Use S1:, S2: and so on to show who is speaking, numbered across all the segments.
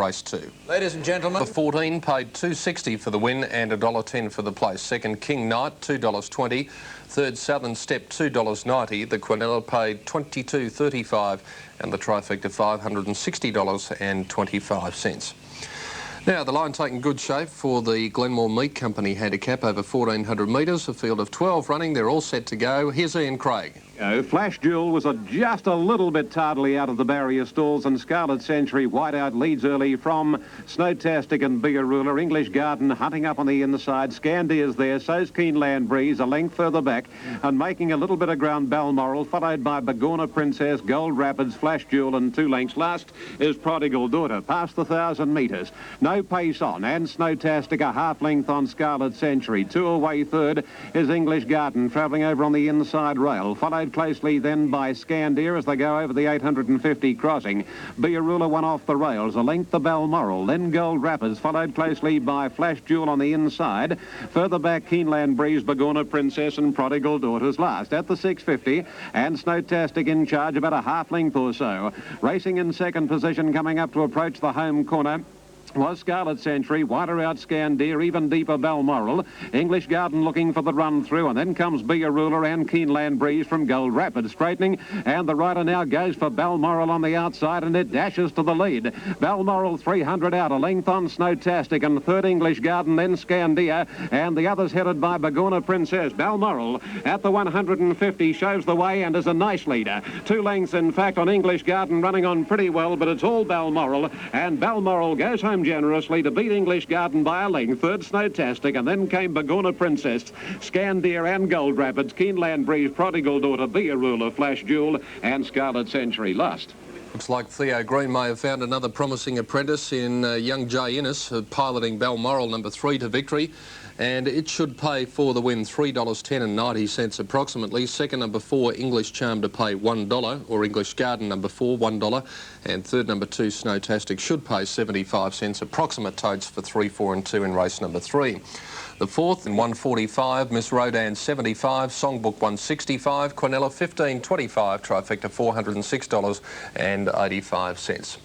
S1: Race 2.
S2: Ladies and gentlemen.
S1: The 14 paid $2.60 for the win and $1.10 for the place. Second, King Knight, $2.20. Third, Southern Step, $2.90. The Quinella paid $22.35 and the trifecta $560.25. Now, the line taking good shape for the Glenmore Meat Company handicap over 1,400 metres, a field of 12 running. They're all set to go. Here's Ian Craig.
S3: Flash Jewel was just a little bit tardily out of the barrier stalls, and Scarlet Century Whiteout leads early from Snowtastic and Bigger Ruler. English Garden hunting up on the inside. Scandia's there, so's Keenland Breeze a length further back, and making a little bit of ground Balmoral, followed by Bagorna Princess, Gold Rapids, Flash Jewel, and 2 lengths. Last is Prodigal Daughter, past the 1,000 metres. No pace on, and Snowtastic a half length on Scarlet Century. 2 away third is English Garden, travelling over on the inside rail, followed closely then by Scandia as they go over the 850 crossing. Biarula one off the rails, a length to Balmoral, then Gold Rapids, followed closely by Flash Jewel on the inside. Further back, Keenland Breeze, Bagorna Princess and Prodigal Daughters last at the 650, and Snowtastic in charge about a half length or so. Racing in second position, coming up to approach the home corner, was Scarlet Century, wider out Scandia, even deeper Balmoral. English Garden looking for the run through, and then comes Biarula and Keenland Breeze from Gold Rapids straightening, and the rider now goes for Balmoral on the outside, and it dashes to the lead. Balmoral 300 out, a length on Snowtastic, and third English Garden, then Scandia, and the others headed by Bagorna Princess. Balmoral at the 150 shows the way and is a nice leader. 2 lengths in fact on English Garden, running on pretty well, but it's all Balmoral, and Balmoral goes home generously to beat English Garden by a length. Third Snowtastic, and then came Bagorna Princess, Scandia and Gold Rapids, Keenland Breeze, Prodigal Daughter, Biarula, Flash Jewel and Scarlet Century last.
S1: Looks like Theo Green may have found another promising apprentice in young Jay Innes, piloting Balmoral number 3 to victory. And it should pay for the win $3.10 and 90 cents approximately. Second, number 4, English Charm to pay $1, or English Garden number 4, $1. And third, number 2, Snowtastic should pay 75 cents. Approximate totes for 3, 4 and 2 in race number 3. The fourth in 145, Miss Rodan 75, Songbook 165, Quinella 15.25, trifecta $406.85.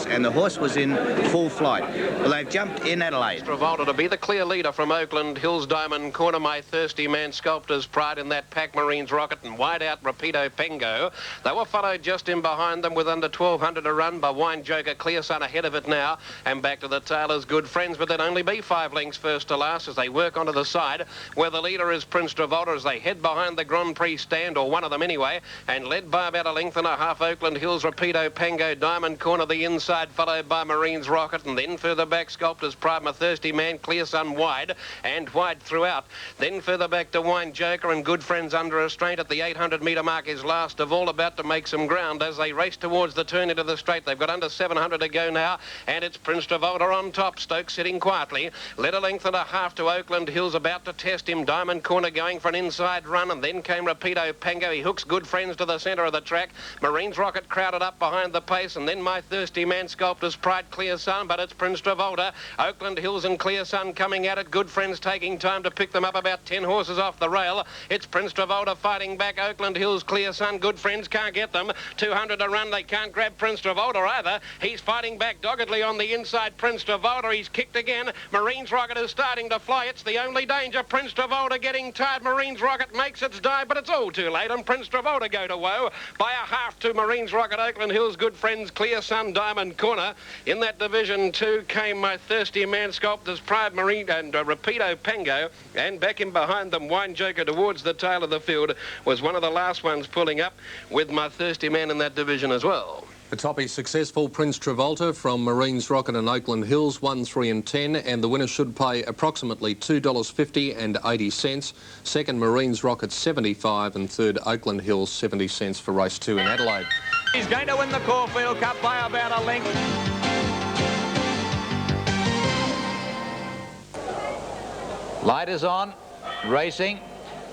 S4: And the horse was in full flight. Well, they've jumped in Adelaide.
S5: Travolta to be the clear leader from Oakland Hills Diamond Corner. My Thirsty Man, Sculptor's Pride in that pack. Marines Rocket and wide out Rapido Pengo. They were followed just in behind them with under 1,200 to run by Wine Joker. Clear Sun ahead of it now. And back to the tailors, Good Friends, but there'd only be 5 lengths first to last as they work onto the side where the leader is Prince Travolta as they head behind the Grand Prix stand, or one of them anyway, and led by about a length and a half Oakland Hills, Rapido Pengo, Diamond Corner the inside, followed by Marines Rocket, and then further back Sculptor's Pride, My Thirsty Man, Clear Sun wide and wide throughout. Then further back to Wine Joker and Good Friends under restraint at the 800 metre mark is last of all, about to make some ground as they race towards the turn into the straight. They've got under 700 to go now, and it's Prince Travolta on top. Stokes sitting quietly, led a length and a half to Oakland Hills, about to test him. Diamond Corner going for an inside run, and then came Rapido Pengo. He hooks Good Friends to the centre of the track. Marines Rocket crowded up behind the pace, and then My Thirsty Man, Sculptor's Pride, Clear Sun, but it's Prince Travolta. Oakland Hills and Clear Sun coming at it. Good Friends taking time to pick them up, about 10 horses off the rail. It's Prince Travolta fighting back. Oakland Hills, Clear Sun, Good Friends can't get them. 200 to run. They can't grab Prince Travolta either. He's fighting back doggedly on the inside. Prince Travolta, he's kicked again. Marines Rocket is starting to fly. It's the only danger. Prince Travolta getting tired. Marines Rocket makes its dive, but it's all too late, and Prince Travolta go to woe by a half to Marines Rocket. Oakland Hills, Good Friends, Clear Sun, Diamond Corner. In that division 2 came My Thirsty Man, Sculptor's Pride, Marine and Rapido Pengo, and back in behind them Wine Joker towards the tail of the field was one of the last ones pulling up with My Thirsty Man in that division as well.
S1: The toppy successful, Prince Travolta from Marines Rocket and Oakland Hills, 1, 3 and 10, and the winner should pay approximately $2.50 and 80 cents. Second, Marines Rocket 75, and third, Oakland Hills 70 cents for race 2 in Adelaide.
S6: He's going to win the Caulfield Cup by about a length. Light is on, racing.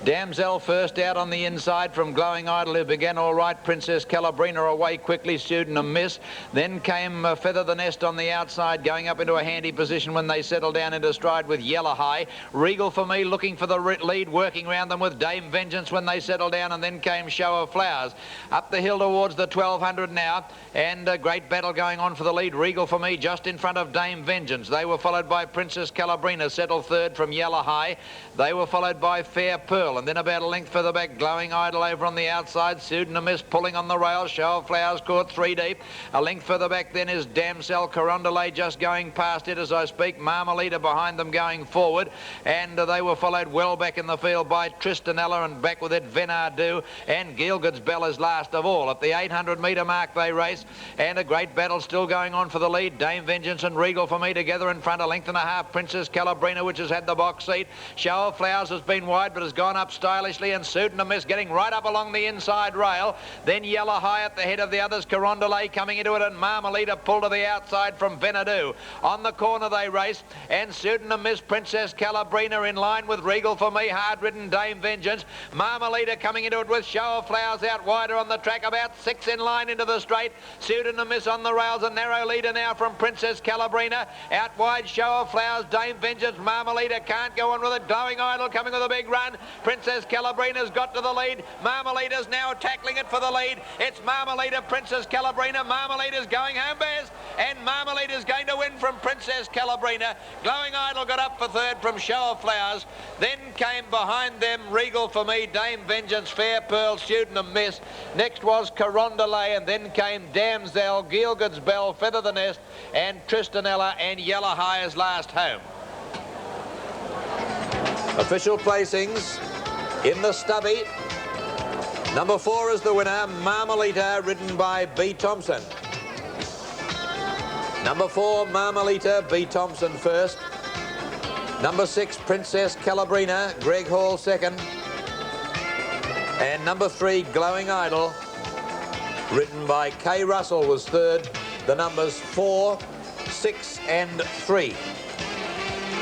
S2: Damsel first out on the inside from Glowing Idol, who began all right. Princess Calabrina away quickly, Student a miss. Then came Feather the Nest on the outside, going up into a handy position when they settled down into stride with Yellow High. Regal for Me looking for the lead, working round them with Dame Vengeance when they settled down, and then came Show of Flowers. Up the hill towards the 1200 now, and a great battle going on for the lead. Regal for Me just in front of Dame Vengeance. They were followed by Princess Calabrina, settled third from Yellow High. They were followed by Fair Pearl, and then about a length further back, Glowing Idol over on the outside. Student a Miss pulling on the rail. Show of Flowers caught 3 deep. A length further back then is Damsel. Carondelet just going past it as I speak. Marmalita behind them going forward, and they were followed well back in the field by Tristanella, and back with it Venardu, and Gilgood's Bell is last of all. At the 800 metre mark they race, and a great battle still going on for the lead. Dame Vengeance and Regal for Me together in front, a length and a half. Princess Calabrina, which has had the box seat. Show of Flowers has been wide but has gone up stylishly, and Student a Miss getting right up along the inside rail. Then Yellow High at the head of the others. Carondelet coming into it, and Marmalita pulled to the outside from Venardu. On the corner they race, and Student a Miss, Princess Calabrina in line with Regal for Me, hard-ridden Dame Vengeance. Marmalita coming into it with Show of Flowers out wider on the track, about 6 in line into the straight. Student a Miss on the rails, a narrow leader now from Princess Calabrina. Out wide, Show of Flowers, Dame Vengeance. Marmalita can't go on with it. Glowing Idol coming with a big run. Princess Calabrina's got to the lead. Marmalita's now tackling it for the lead. It's Marmalita, Princess Calabrina. Marmalita's going home, Bears, and Marmalita's going to win from Princess Calabrina. Glowing Idol got up for third from Show of Flowers. Then came behind them Regal for Me, Dame Vengeance, Fair Pearl, Student a Miss. Next was Carondelet, and then came Damsel, Gilgood's Bell, Feather the Nest, and Tristanella, and Yellow High as last home. Official placings in the stubby. Number 4 is the winner, Marmalita, ridden by B. Thompson. Number 4, Marmalita, B. Thompson first. Number 6, Princess Calabrina, Greg Hall second. And number 3, Glowing Idol, ridden by K. Russell, was third. The numbers 4, 6 and 3.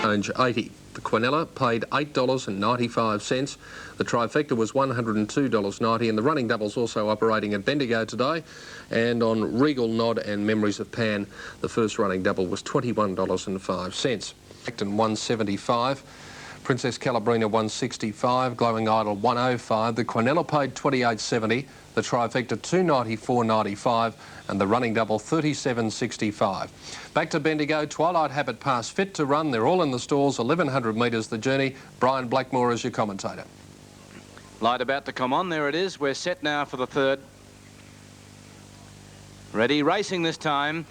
S1: Range 80. The Quinella paid $8.95. The trifecta was $102.90, and the running double's also operating at Bendigo today. And on Regal, Nod and Memories of Pan, the first running double was $21.05. Acton 175. Princess Calabrina 165, Glowing Idol 105. The Quinella paid $28.70. The trifecta $294.95, and the running double $37.65. Back to Bendigo, Twilight Habit Pass fit to run. They're all in the stalls, 1,100 metres the journey. Brian Blackmore is your commentator.
S7: Light about to come on. There it is. We're set now for the third. Ready, racing this time.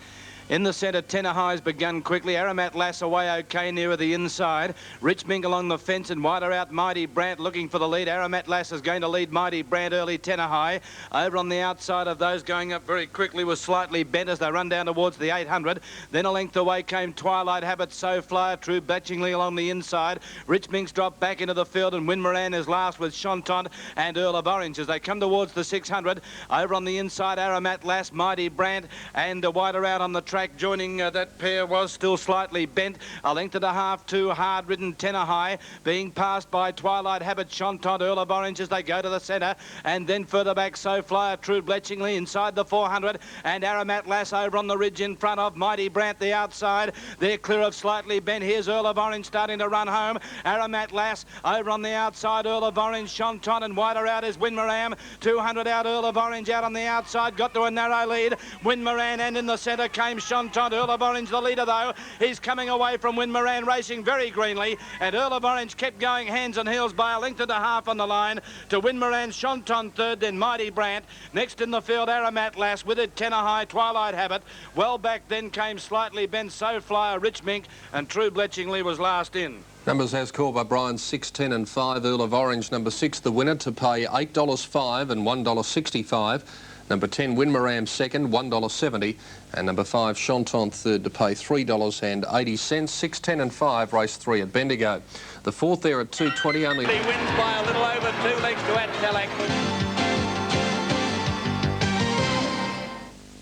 S7: In the centre, Tenor High's begun quickly. Aramat Lass away okay nearer the inside. Rich Mink along the fence and wider out. Mighty Brant looking for the lead. Aramat Lass is going to lead Mighty Brant early. Tenor High over on the outside of those going up very quickly was slightly bent as they run down towards the 800. Then a length away came Twilight Habit, So Flyer, True Batchingly along the inside. Rich Mink's dropped back into the field, and Winmoran is last with Chantant and Earl of Orange as they come towards the 600. Over on the inside, Aramat Lass, Mighty Brant, and wider out on the track. Joining that pair was still slightly bent. A length and a half to hard-ridden Tenor High, being passed by Twilight Habit, Chantant, Earl of Orange as they go to the centre. And then further back, So Flyer, True Bletchingly inside the 400. And Aramat Lass over on the ridge in front of Mighty Brant, the outside. They're clear of slightly bent. Here's Earl of Orange starting to run home. Aramat Lass over on the outside, Earl of Orange, Chantant, and wider out is Winmoran. 200 out, Earl of Orange out on the outside. Got to a narrow lead. Winmoran, and in the centre came Chantant. Earl of Orange the leader though. He's coming away from Winmoran, racing very greenly, and Earl of Orange kept going hands and heels by a length and a half on the line to Winmoran. Chantant third, then Mighty Brant. Next in the field, Aramat Lass, with it Tenor High, Twilight Habit. Well back then came slightly bent So Flyer, Rich Mink, and True Bletchingly was last in.
S1: Numbers as called by Brian, 6, 10 and 5. Earl of Orange, number 6, the winner, to pay $8.05 and $1.65. Number 10, Winmoran second, $1.70. And number 5, Chantant third, to pay $3.80. 6, 10 and 5, race 3 at Bendigo. The fourth there at 2.20 only.
S6: He wins by a little over 2 lengths to Attelak.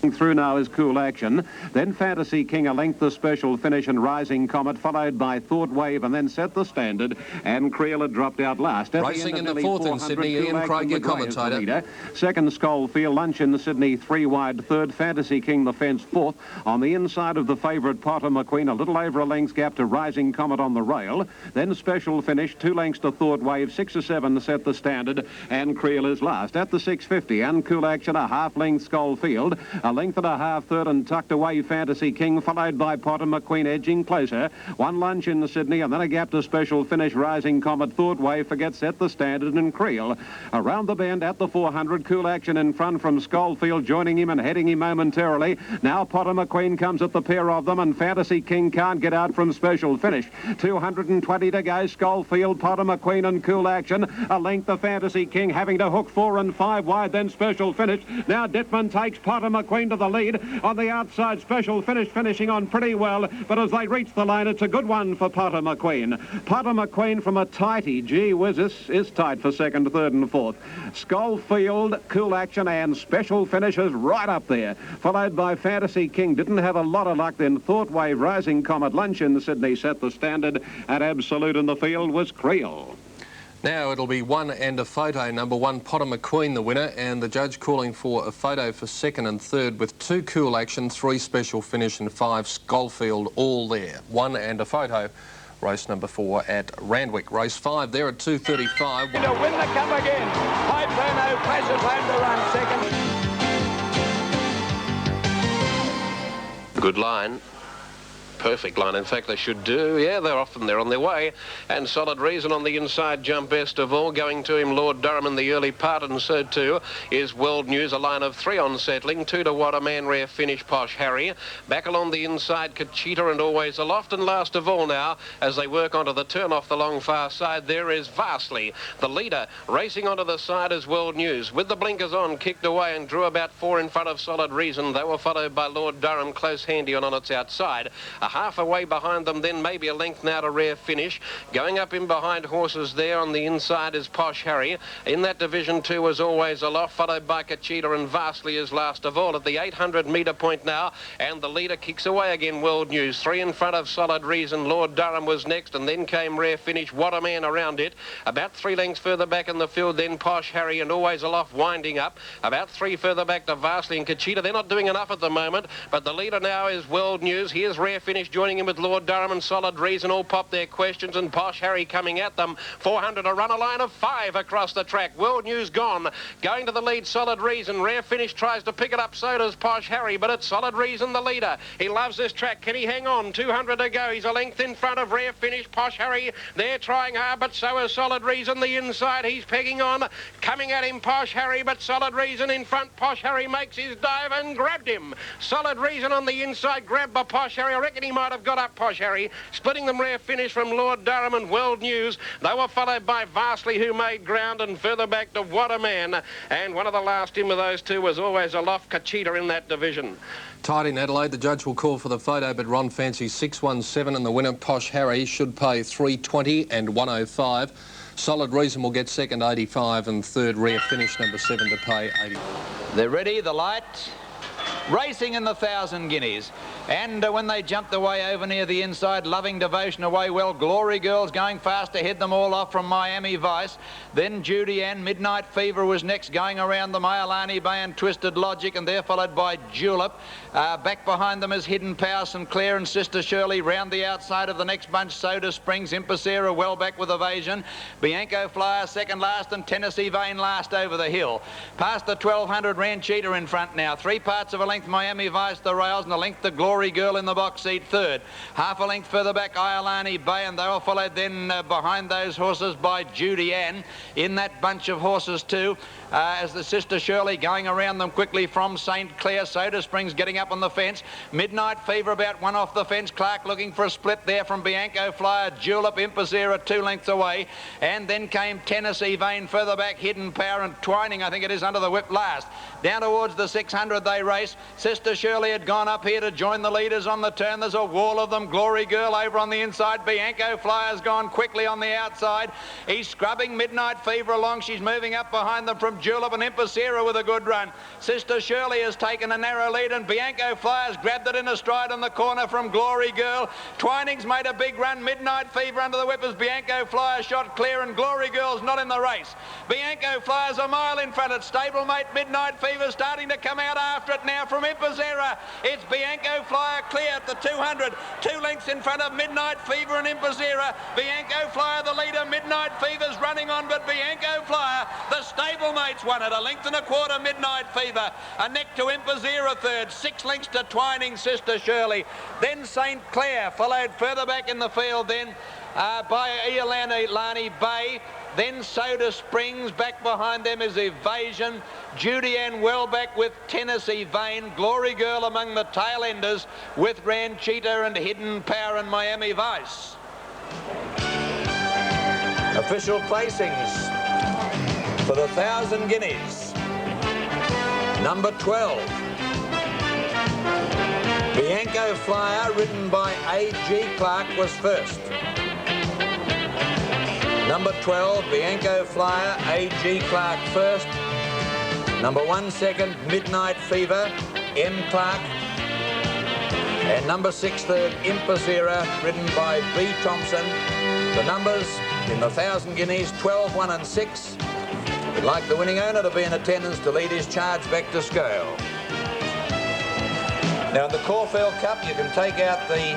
S3: Through now is Cool Action, then Fantasy King, a length the special finish, and Rising Comet, followed by Thought Wave, and then Set the Standard, and Creel had dropped out last. At
S1: Racing
S3: the
S1: in the
S3: nearly
S1: fourth in
S3: 400,
S1: Sydney,
S3: Cool
S1: Ian
S3: Action
S1: Craig, your
S3: McRae is the
S1: commentator.
S3: leader. Second, Schofield. Lunch in Sydney, 3 wide. Third, Fantasy King, the fence, fourth. On the inside of the favourite, Potter McQueen, a little over a length's gap to Rising Comet on the rail. Then Special Finish, 2 lengths to Thought Wave, 6 or 7 Set the Standard, and Creel is last. At the 650, and Cool Action, a half length Schofield, a length and a half third, and tucked away Fantasy King, followed by Potter McQueen edging closer. 1 lunch in Sydney, and then a gap to Special Finish. Rising Comet, Thought Wave, forget Set the Standard, and Creel. Around the bend at the 400, Cool Action in front from Schofield, joining him and heading him momentarily. Now Potter McQueen comes at the pair of them, and Fantasy King can't get out from Special Finish. 220 to go. Schofield, Potter McQueen, and Cool Action. A length of Fantasy King, having to hook 4 and 5 wide, then Special Finish. Now Dittman takes Potter McQueen to the lead. On the outside, Special Finish finishing on pretty well, but as they reach the line, it's a good one for Potter McQueen. Potter McQueen from a tighty. Gee whiz, this is tight for second, third and fourth. Schofield, Cool Action, and Special Finish is right up there, followed by Fantasy King. Didn't have a lot of luck then. Thought Wave, Rising Comet, Lunch in Sydney, Set the Standard, and Absolute in the field was Creel.
S1: Now it'll be 1 and a photo. Number 1, Potter McQueen, the winner, and the judge calling for a photo for second and third with 2 Cool Action, 3 Special Finish, and 5 Schofield, all there. 1 and a photo. Race number 4 at Randwick. Race 5 there at 2:35.
S6: To win the cup again. Hyperno Flashes home to run second.
S5: Good line. Perfect line. In fact, they should do. Yeah, they're off and they're on their way. And Solid Reason on the inside jump best of all. Going to him, Lord Durham in the early part, and so too is World News. A line of 3 on settling. 2 to What a Man, Rare Finish, Posh Harry. Back along the inside, Kachita and Always Aloft. And last of all now, as they work onto the turn off the long far side, there is Vastly, the leader. Racing onto the side is World News. With the blinkers on, kicked away and drew about 4 in front of Solid Reason. They were followed by Lord Durham, close handy on its outside. Half away behind them, then maybe a length now to Rare Finish. Going up in behind horses there on the inside is Posh Harry. In that division 2 is Always Aloft, followed by Kachita, and Vastly is last of all at the 800 metre point now, and the leader kicks away again, World News. 3 in front of Solid Reason. Lord Durham was next, and then came Rare Finish. What a Man around it. About 3 lengths further back in the field, then Posh Harry and Always Aloft winding up. About 3 further back to Vastly and Kachita. They're not doing enough at the moment, but the leader now is World News. Here's Rare Finish joining in with Lord Durham and Solid Reason. All pop their questions, and Posh Harry coming at them. 400 to run, a line of 5 across the track. World News gone. Going to the lead, Solid Reason. Rare Finish tries to pick it up, so does Posh Harry, but it's Solid Reason the leader. He loves this track. Can he hang on? 200 to go. He's a length in front of Rare Finish. Posh Harry, they're trying hard, but so is Solid Reason. The inside, he's pegging on. Coming at him, Posh Harry, but Solid Reason in front. Posh Harry makes his dive and grabbed him. Solid Reason on the inside, grabbed by Posh Harry. I reckon he might have got up Posh Harry. Splitting them, Rare Finish from Lord Durham and World News. They were followed by Vastly, who made ground, and further back to What a Man. And one of the last in with those 2 was Always Aloft, Kachita in that division.
S1: Tight in Adelaide. The judge will call for the photo, but Ron fancies 617, and the winner, Posh Harry, should pay 320 and 105. Solid Reason will get second, 85, and third, Rare Finish, number 7, to pay 80.
S2: They're ready, the light. Racing in the 1,000 guineas. And when they jumped away over near the inside, Loving Devotion away well. Glory Girls going fast to head them all off from Miami Vice. Then Judy Ann. Midnight Fever was next, going around them. Iolani Bay and Twisted Logic, and they're followed by Julep. Back behind them is Hidden Power, Sinclair and Sister Shirley. Round the outside of the next bunch, Soda Springs, Impacera well back with Evasion. Bianco Flyer second last, and Tennessee Vane last over the hill. Past the 1200, Ranchita in front now. 3 parts of a length, Miami Vice the rails, and a length the Glory Girl in the box seat third. Half a length further back, Iolani Bay, and they were followed then behind those horses by Judy Ann. In that bunch of horses too, as the Sister Shirley going around them quickly from St. Clair. Soda Springs getting up on the fence. Midnight Fever about 1 off the fence. Clark looking for a split there from Bianco Flyer. Julep, Impacera 2 lengths away. And then came Tennessee Vane further back. Hidden Power and Twining, I think it is, under the whip last. Down towards the 600 they race. Sister Shirley had gone up here to join the leaders on the turn. There's a wall of them. Glory Girl over on the inside. Bianco Flyer's gone quickly on the outside. He's scrubbing Midnight Fever along. She's moving up behind them from Julep and Impacera with a good run. Sister Shirley has taken a narrow lead, and Bianco Flyer's grabbed it in a stride on the corner from Glory Girl. Twining's made a big run. Midnight Fever under the whip as Bianco Flyer shot clear, and Glory Girl's not in the race. Bianco Flyer's a mile in front. It's stablemate Midnight Fever starting to come out after it now from Impacera. It's Bianco Flyer clear at the 200. 2 lengths in front of Midnight Fever and Impacera. Bianco Flyer the leader. Midnight Fever's running on, but Bianco Flyer, the stablemates won it. 1.25 lengths Midnight Fever. A neck to Impacera third. 6 lengths to Twining Sister Shirley. Then St. Clair followed further back in the field then by Iolani Bay. Then Soda Springs. Back behind them is Evasion. Judy Ann Welbeck with Tennessee Vane. Glory Girl among the tail enders with Ranchita and Hidden Power and Miami Vice. Official placings for the 1,000 guineas. Number 12. Bianco Flyer, ridden by A.G. Clark, was first. Number 12, Bianco Flyer, A.G. Clark first. Number 1 second, Midnight Fever, M. Clark. And number 6 third, Impacera, ridden by B. Thompson. The numbers in the 1,000 guineas, 12, 1 and 6. We'd like the winning owner to be in attendance to lead his charge back to scale. Now in the Caulfield Cup, you can take out the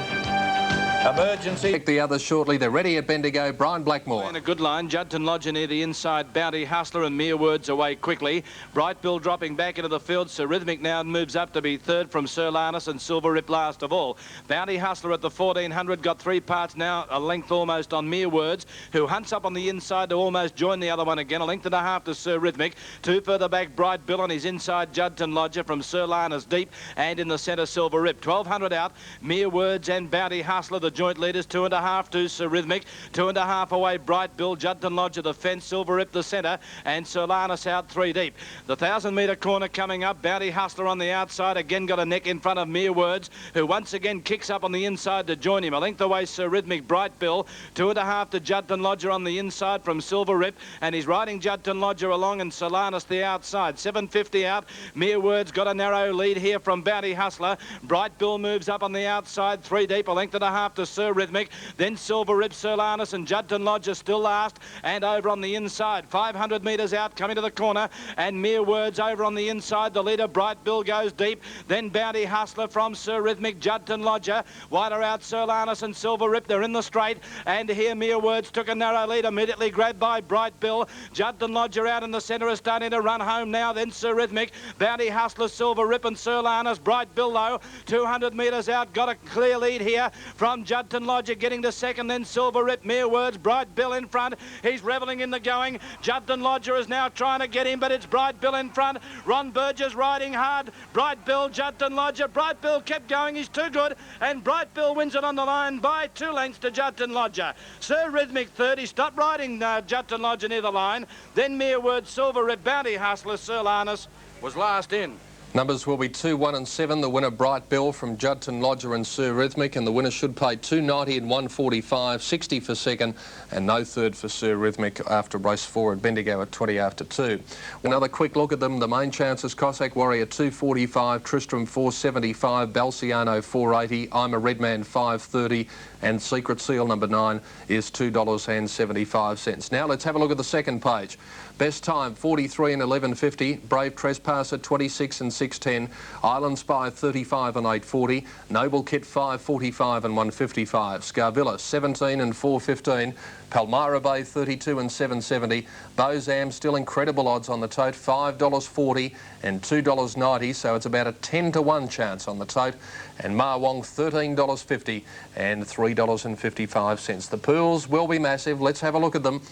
S2: emergency.
S1: The others shortly. They're ready at Bendigo. Brian Blackmore.
S7: In a good line. Judton Lodger near the inside. Bounty Hustler and Mere Words away quickly. Bright Bill dropping back into the field. Sir Rhythmic now moves up to be third from Sir Larnus, and Silver Rip last of all. Bounty Hustler at the 1,400 got 3 parts now, a length almost on Mere Words, who hunts up on the inside to almost join the other one again. 1.5 lengths to Sir Rhythmic. 2 further back, Bright Bill on his inside. Judton Lodger from Sir Larnus deep, and in the centre Silver Rip. 1,200 out. Mere Words and Bounty Hustler the joint leaders. 2.5 to Sir Rhythmic. 2.5 away Bright Bill. Judton Lodger the fence. Silver Rip the centre, and Sir Larnus out 3 deep. The 1,000-metre corner coming up. Bounty Hustler on the outside. Again got a neck in front of Mere Words, who once again kicks up on the inside to join him. 1 length away Sir Rhythmic. Bright Bill. 2.5 to Judton Lodger on the inside from Silver Rip, and he's riding Judton Lodger along, and Sir Larnus the outside. 7.50 out. Mere Words got a narrow lead here from Bounty Hustler. Bright Bill moves up on the outside 3 deep. 1.5 lengths to Sir Rhythmic. Then Silver Rip, Sir Larnus and Judton Lodger still last, and over on the inside 500 metres out coming to the corner, and Mere Words over on the inside. The leader Bright Bill goes deep. Then Bounty Hustler from Sir Rhythmic. Judton Lodger wider out Sir Larnus and Silver Rip. They're in the straight, and here Mere Words took a narrow lead, immediately grabbed by Bright Bill. Judton Lodger out in the centre is starting to run home now. Then Sir Rhythmic, Bounty Hustler, Silver Rip and Sir Larnus. Bright Bill though 200 metres out, got a clear lead here from Judton Lodger, getting to second. Then Silver Rip, Mere Words, Bright Bill in front. He's revelling in the going. Judton Lodger is now trying to get him, but it's Bright Bill in front. Ron Burgess riding hard. Bright Bill, Judton Lodger. Bright Bill kept going. He's too good, and Bright Bill wins it on the line by 2 lengths to Judton Lodger. Sir Rhythmic third. He stopped riding Judton Lodger near the line. Then Mere Words, Silver Rip, Bounty Hustler, Sir Larnus was last in.
S1: Numbers will be 2, 1 and 7. The winner Bright Bill from Judton Lodger and Sir Rhythmic, and the winner should pay $2.90 and $1.45, 60 for second, and no third for Sir Rhythmic after race 4 at Bendigo at 20 after 2. Another quick look at them. The main chances: Cossack Warrior 2.45, Tristram 4.75, Balciano 4.80, I'm a Redman 5.30, and Secret Seal number 9 is $2.75. Now let's have a look at the second page. Best time 43 and 11.50, Brave Trespasser 26 and 6.10, Island Spy 35 and 8.40, Noble Kit 5.45 and 1.55, Scarvilla 17 and 4.15, Palmyra Bay 32 and 7.70, Bozam still incredible odds on the tote, $5.40 and $2.90, so it's about a 10 to 1 chance on the tote, and Ma Wong $13.50 and $3.55. The pools will be massive. Let's have a look at them.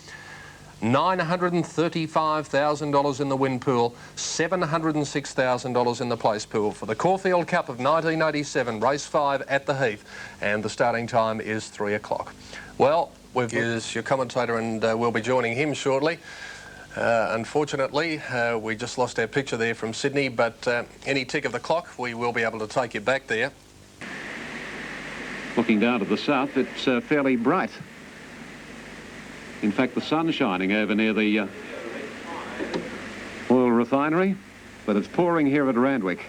S1: $935,000 in the win pool, $706,000 in the place pool for the Caulfield Cup of 1987, race 5 at the Heath, and the starting time is 3 o'clock. Well, here's your commentator, and we'll be joining him shortly. Unfortunately, we just lost our picture there from Sydney, but any tick of the clock, we will be able to take you back there.
S3: Looking down to the south, it's fairly bright. In fact, the sun's shining over near the oil refinery, but it's pouring here at Randwick.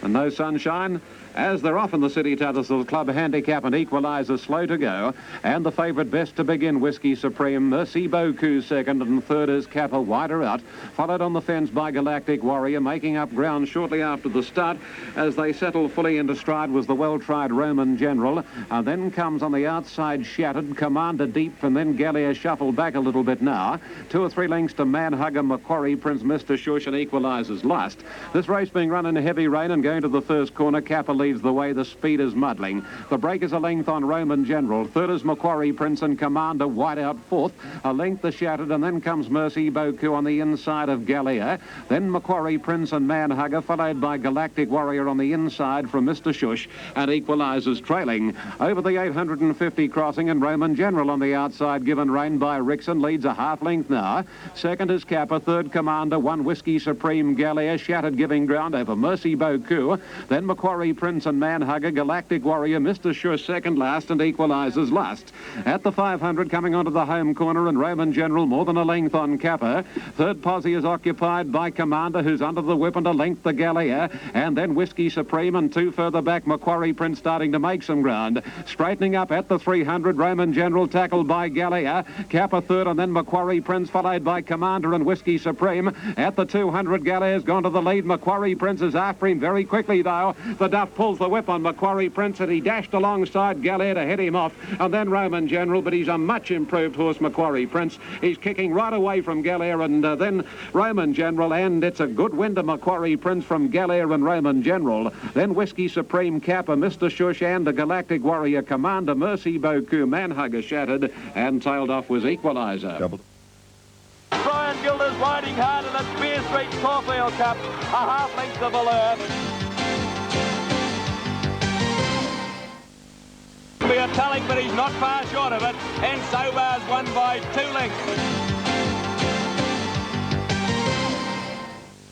S3: And no sunshine, as they're off in the City Tattersall's Club handicap and equaliser slow to go. And the favourite best to begin, Whiskey Supreme. Merci Beaucoup second, and third is Kappa wider out. Followed on the fence by Galactic Warrior, making up ground shortly after the start. As they settle fully into stride was the well-tried Roman General. And then comes on the outside Shattered, Commander Deep, and then Gallia shuffled back a little bit now. 2 or 3 lengths to Manhugger, Macquarie, Prince, Mr. Shush, and equalisers last. This race being run in heavy rain and going to the first corner. Kappa leads the way. The speed is muddling. The break is a length on Roman General. Third is Macquarie Prince, and Commander wide out fourth. A length the Shattered, and then comes Merci Beaucoup on the inside of Gallia. Then Macquarie Prince and Manhugger, followed by Galactic Warrior on the inside from Mr. Shush, and equalisers trailing. Over the 850 crossing, and Roman General on the outside, given rein by Rickson, leads a half length now. Second is Kappa, third Commander, 1 Whiskey Supreme, Gallia, Shattered giving ground over Merci Beaucoup. Then Macquarie Prince and Manhugger, Galactic Warrior, Mr. Shush second last, and equalisers last. At the 500 coming onto the home corner, and Roman General more than a length on Kappa. Third posse is occupied by Commander, who's under the whip, and a length the Gallia, and then Whiskey Supreme, and 2 further back Macquarie Prince starting to make some ground. Straightening up at the 300, Roman General tackled by Gallia, Kappa third, and then Macquarie Prince followed by Commander and Whiskey Supreme. At the 200, Gallia's gone to the lead. Macquarie Prince is after him very quickly though. The Duff pulls the whip on Macquarie Prince, and he dashed alongside Gallia to head him off, and then Roman General, but he's a much improved horse, Macquarie Prince. He's kicking right away from Gallia, and then Roman General, and it's a good win to Macquarie Prince from Gallia and Roman General. Then Whiskey Supreme, Kappa, Mr. Shush, and the Galactic Warrior, Commander, Merci Beaucoup, Manhugger Shattered, and tailed off was equaliser.
S6: Brian Gilder's riding hard in the Spear Street Caulfield Cup, a half length of Allure. Be a telling, but he's not far short of it, and Sobar's won by 2 lengths.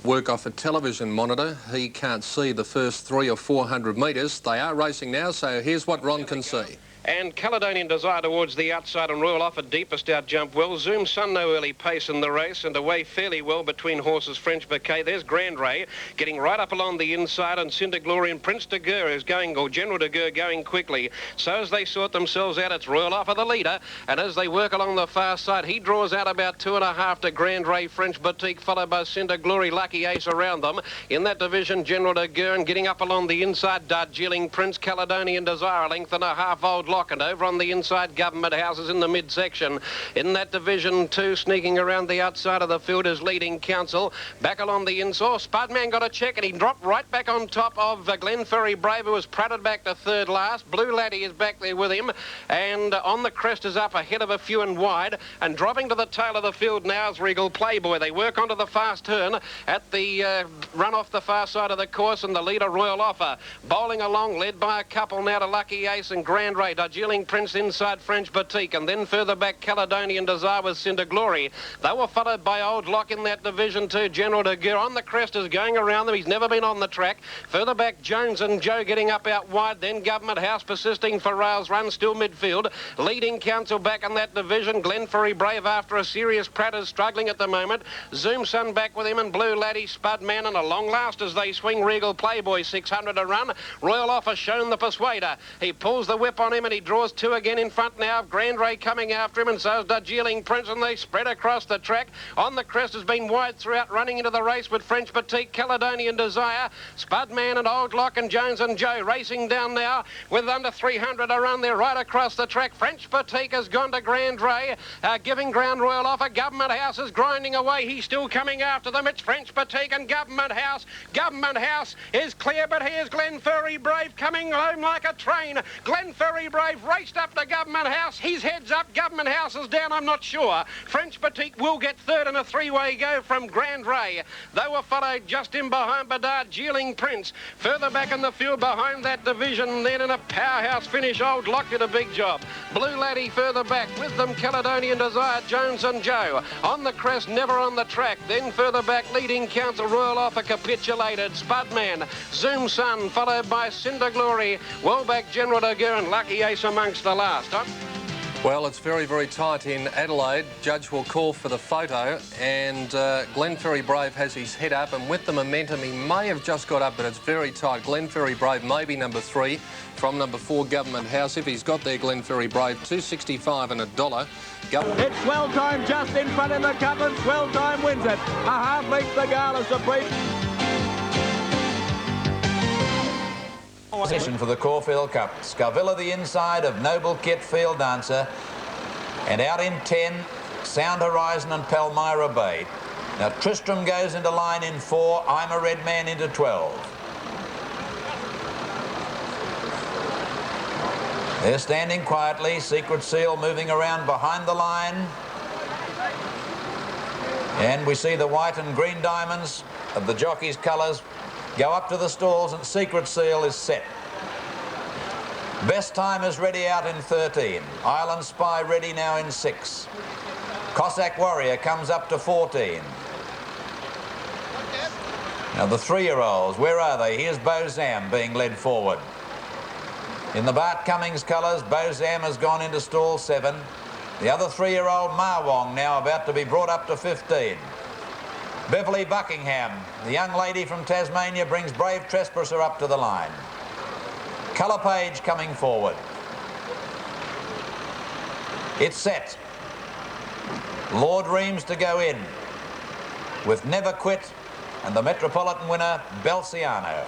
S1: Work off a television monitor. He can't see the first 300 or 400 metres. They are racing now, so here's what Ron can see.
S5: And Caledonian Desire towards the outside, and Royal Offer deepest out jump well. Zoom Sun no early pace in the race, and away fairly well between horses French Bouquet. There's Grand Ray getting right up along the inside, and Cinder Glory and Prince de Guerre is going, or General de Guerre going quickly. So as they sort themselves out, it's Royal Offer the leader, and as they work along the far side, he draws out about 2.5 to Grand Ray, French Boutique, followed by Cinder Glory, Lucky Ace around them. In that division, General de Guerre, and getting up along the inside, Darjeeling Prince, Caledonian Desire, a length and a half Old Lock, and over on the inside, Government Houses in the midsection. In that division, 2 sneaking around the outside of the field is Leading Council. Back along the inside, Spudman got a check, and he dropped right back on top of Glenferrie Brave, who was pratted back to third last. Blue Laddie is back there with him, and on the crest is up ahead of a few and wide, and dropping to the tail of the field now is Regal Playboy. They work onto the fast turn at the run off the far side of the course, and the leader Royal Offer bowling along, led by a couple now to Lucky Ace and Grand Ray. Darjeeling Prince inside French Boutique, and then further back Caledonian Desire with Cinder Glory. They were followed by Old Lock in that division too. General de Guerre on the crest is going around them. He's never been on the track. Further back Jones and Joe getting up out wide. Then Government House persisting for Rails Run, still midfield. Leading Council back in that division. Glenferrie Brave after a serious Pratt is struggling at the moment. Zoom Sun back with him, and Blue Laddie, Spudman, and a long last as they swing Regal Playboy, 600 a run. Royal Offer shown the persuader. He pulls the whip on him, and he draws 2 again in front now of Grand Ray coming after him, and so is Darjeeling Prince, and they spread across the track. On the crest has been wide throughout, running into the race with French Boutique, Caledonian Desire, Spudman and Old Lock and Jones and Joe racing down now with under 300 a run. They're right across the track. French Boutique has gone to Grand Ray, giving ground Royal Offer. Government House is grinding away. He's still coming after them. It's French Boutique and Government House. Government House is clear, but here's Glenferrie Brave coming home like a train. Glenferrie Brave Brave raced up to Government House. His head's up, Government House is down, I'm not sure. French Boutique will get third in a three-way go from Grand Ray. They were followed just in behind Bedard, Jeeling Prince. Further back in the field behind that division, then in a powerhouse finish, Old Lock did a big job. Blue Laddie further back, with them Caledonian Desire, Jones and Joe. On the crest, Never on the Track. Then further back, leading Council Royal Offer capitulated. Spudman, Zoom Sun, followed by Cinder Glory. Well back, General de Guerin, Lucky Ace amongst the last.
S1: Well, it's very, very tight in Adelaide. Judge will call for the photo, and Glenferrie Brave has his head up, and with the momentum, he may have just got up, but it's very tight. Glenferrie Brave may be number 3 from number 4, Government House. If he's got there, Glenferrie Brave, $2.65 and $1.
S6: It's Swell Time just in front in the cup, and Swell Time wins it. A half length the Gala Supreme.
S2: Position for the Caulfield Cup. Scarvilla the inside of Noble Kit, Field Dancer, and out in 10, Sound Horizon and Palmyra Bay. Now Tristram goes into line in 4, I'm a Red Man into 12. They're standing quietly, Secret Seal moving around behind the line. And we see the white and green diamonds of the jockeys' colours go up to the stalls, and Secret Seal is set. Best Time is ready out in 13. Island Spy ready now in 6. Cossack Warrior comes up to 14. Now the 3-year-olds, where are they? Here's Bozam being led forward. In the Bart Cummings colours, Bozam has gone into stall 7. The other 3-year-old Marwong now about to be brought up to 15. Beverly Buckingham, the young lady from Tasmania, brings Brave Trespasser up to the line. Colour Page coming forward. It's set. Lord Reams to go in with Never Quit and the Metropolitan winner, Belciano.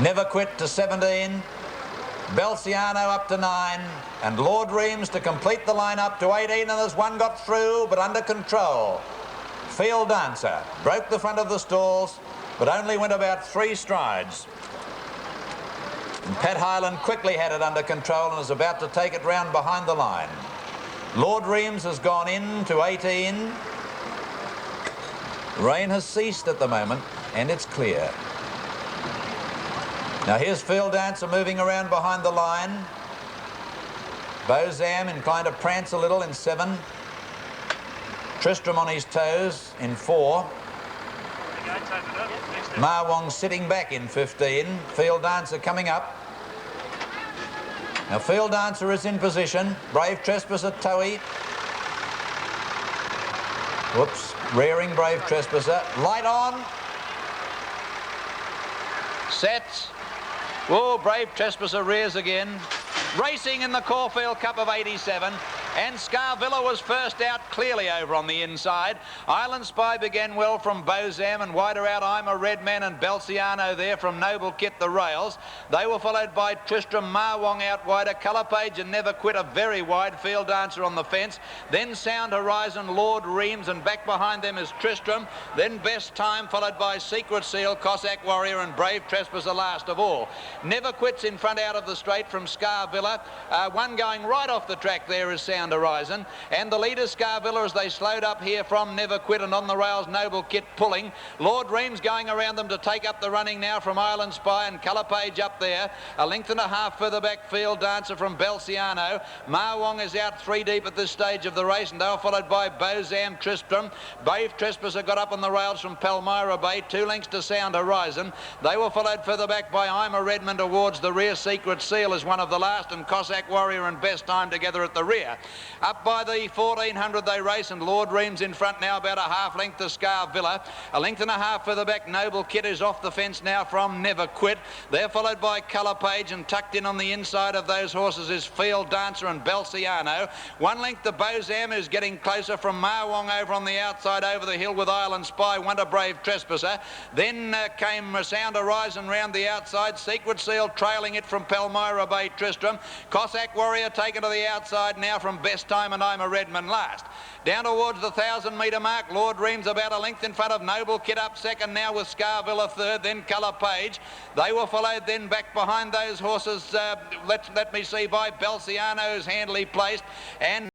S2: Never Quit to 17. Belciano up to 9, and Lord Reams to complete the line up to 18, and there's one got through, but under control. Field Dancer broke the front of the stalls, but only went about 3 strides. And Pat Hyland quickly had it under control and is about to take it round behind the line. Lord Reams has gone in to 18. Rain has ceased at the moment, and it's clear. Now here's Field Dancer moving around behind the line. Bozam inclined to prance a little in 7. Tristram on his toes in 4. Marwong sitting back in 15. Field Dancer coming up. Now Field Dancer is in position. Brave Trespasser, Towie. Whoops, rearing Brave Trespasser. Light on. Set. Oh, Brave Trespasser rears again. Racing in the Caulfield Cup of 87. And Scarvilla was first out clearly over on the inside. Island Spy began well from Bozam, and wider out I'm a Red Man and Belciano there from Noble Kit the rails. They were followed by Tristram, Marwong out wider, Colour Page and Never Quit a very wide, Field Dancer on the fence. Then Sound Horizon, Lord Reams, and back behind them is Tristram. Then Best Time followed by Secret Seal, Cossack Warrior and Brave Trespasser last of all. Never Quit's in front out of the straight from Scarvilla. One going right off the track there is Sound Horizon, and the leader Scarvilla as they slowed up here from Never Quit, and on the rails Noble Kit pulling. Lord Reams going around them to take up the running now from Island Spy, and Colour Page up there. A length and a half further back Field Dancer from Belciano. Marwong is out 3 deep at this stage of the race, and they were followed by Bozam, Tristram. Brave Trespasser got up on the rails from Palmyra Bay, 2 lengths to Sound Horizon. They were followed further back by I'm a Redmond towards the rear. Secret Seal is one of the last, and Cossack Warrior and Best Time together at the rear. Up by the 1400 they race, and Lord Reams in front now about a half length to Scarvilla. A length and a half further back Noble Kit is off the fence now from Never Quit. They're followed by Colour Page, and tucked in on the inside of those horses is Field Dancer and Belciano. 1 length to Bozam is getting closer from Marwong over on the outside over the hill with Island Spy, Wonder Brave Trespasser. Then came Sound Horizon round the outside. Secret Seal trailing it from Palmyra Bay, Tristram. Cossack Warrior taken to the outside now from from Best Time and I'm a Redman last. Down towards the 1,000-metre mark, Lord Reams about a length in front of Noble Kid up second now with Scarvilla third, then Colour Page. They were followed then back behind those horses, let me see, by Belciano, who's handily placed, and